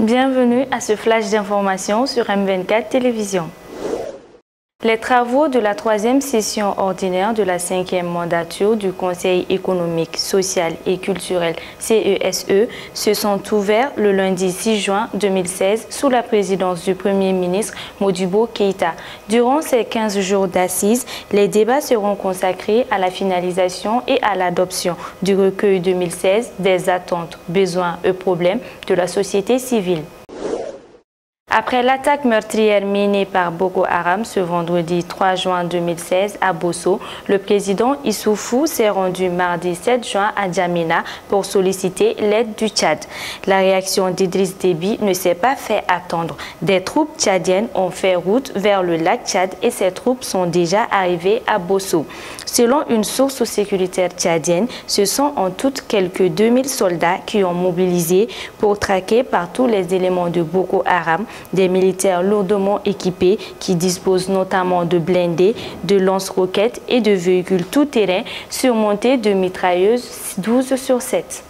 Bienvenue à ce flash d'information sur M24 Télévision. Les travaux de la 3e session ordinaire de la 5e mandature du Conseil économique, social et culturel CESE se sont ouverts le lundi 6 juin 2016 sous la présidence du Premier ministre Modibo Keïta. Durant ces 15 jours d'assises, les débats seront consacrés à la finalisation et à l'adoption du recueil 2016 des attentes, besoins et problèmes de la société civile. Après l'attaque meurtrière menée par Boko Haram ce vendredi 3 juin 2016 à Bosso, le président Issoufou s'est rendu mardi 7 juin à Djamena pour solliciter l'aide du Tchad. La réaction d'Idriss Déby ne s'est pas fait attendre. Des troupes tchadiennes ont fait route vers le lac Tchad et ces troupes sont déjà arrivées à Bosso. Selon une source sécuritaire tchadienne, ce sont en tout quelques 2000 soldats qui ont mobilisé pour traquer par tous les éléments de Boko Haram des militaires lourdement équipés qui disposent notamment de blindés, de lance-roquettes et de véhicules tout-terrain surmontés de mitrailleuses 12/7.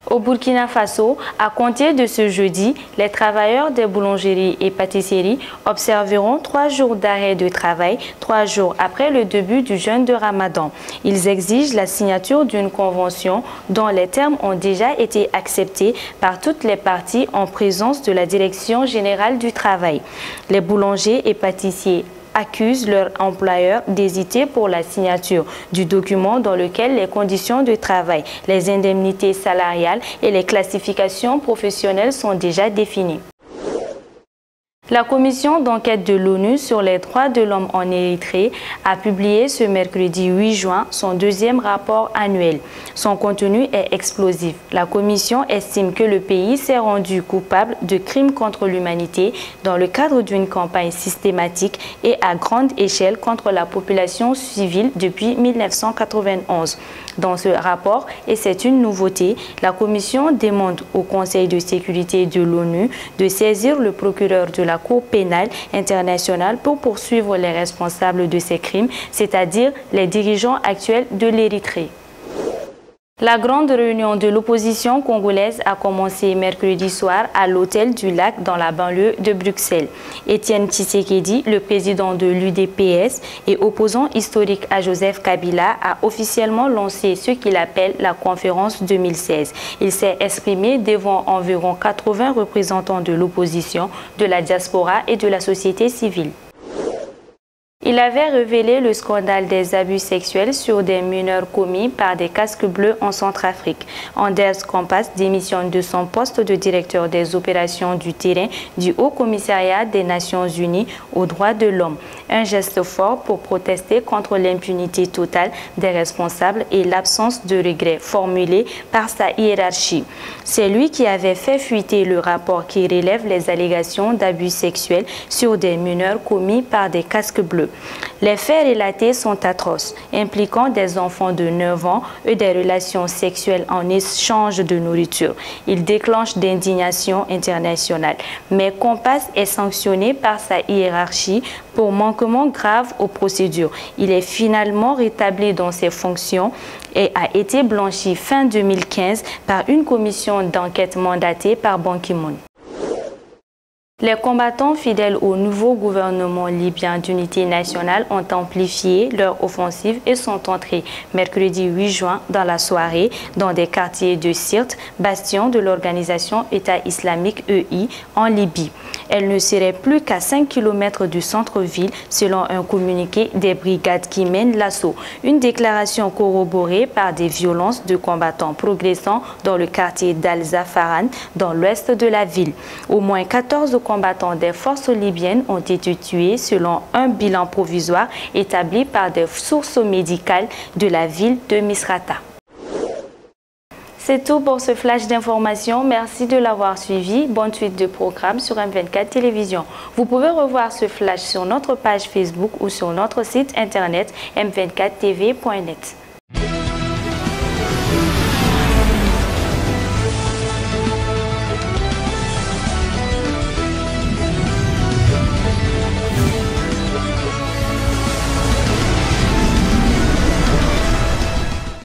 Au Burkina Faso, à compter de ce jeudi, les travailleurs des boulangeries et pâtisseries observeront 3 jours d'arrêt de travail, 3 jours après le début du jeûne de Ramadan. Ils exigent la signature d'une convention dont les termes ont déjà été acceptés par toutes les parties en présence de la Direction générale du travail. Les boulangers et pâtissiers accusent leur employeur d'hésiter pour la signature du document dans lequel les conditions de travail, les indemnités salariales et les classifications professionnelles sont déjà définies. La commission d'enquête de l'ONU sur les droits de l'homme en Érythrée a publié ce mercredi 8 juin son 2e rapport annuel. Son contenu est explosif. La commission estime que le pays s'est rendu coupable de crimes contre l'humanité dans le cadre d'une campagne systématique et à grande échelle contre la population civile depuis 1991. Dans ce rapport, et c'est une nouveauté, la commission demande au Conseil de sécurité de l'ONU de saisir le procureur de la Cour pénale internationale pour poursuivre les responsables de ces crimes, c'est-à-dire les dirigeants actuels de l'Érythrée. La grande réunion de l'opposition congolaise a commencé mercredi soir à l'hôtel du Lac dans la banlieue de Bruxelles. Étienne Tshisekedi, le président de l'UDPS et opposant historique à Joseph Kabila, a officiellement lancé ce qu'il appelle la conférence 2016. Il s'est exprimé devant environ 80 représentants de l'opposition, de la diaspora et de la société civile. Il avait révélé le scandale des abus sexuels sur des mineurs commis par des casques bleus en Centrafrique. Anders Kampas démissionne de son poste de directeur des opérations du terrain du Haut Commissariat des Nations Unies aux droits de l'homme. Un geste fort pour protester contre l'impunité totale des responsables et l'absence de regrets formulés par sa hiérarchie. C'est lui qui avait fait fuiter le rapport qui relève les allégations d'abus sexuels sur des mineurs commis par des casques bleus. Les faits relatés sont atroces, impliquant des enfants de 9 ans et des relations sexuelles en échange de nourriture. Ils déclenchent d'indignation internationale. Mais Kampas est sanctionné par sa hiérarchie pour manquement grave aux procédures. Il est finalement rétabli dans ses fonctions et a été blanchi fin 2015 par une commission d'enquête mandatée par Ban Ki-moon. Les combattants fidèles au nouveau gouvernement libyen d'unité nationale ont amplifié leur offensive et sont entrés mercredi 8 juin dans la soirée dans des quartiers de Sirte, bastion de l'organisation État islamique EI en Libye. Elle ne serait plus qu'à 5 km du centre-ville selon un communiqué des brigades qui mènent l'assaut. Une déclaration corroborée par des violences de combattants progressant dans le quartier d'Al-Zafaran dans l'ouest de la ville. Au moins 14 combattants des forces libyennes ont été tués selon un bilan provisoire établi par des sources médicales de la ville de Misrata. C'est tout pour ce flash d'information. Merci de l'avoir suivi. Bonne suite de programme sur M24 Télévision. Vous pouvez revoir ce flash sur notre page Facebook ou sur notre site internet m24tv.net.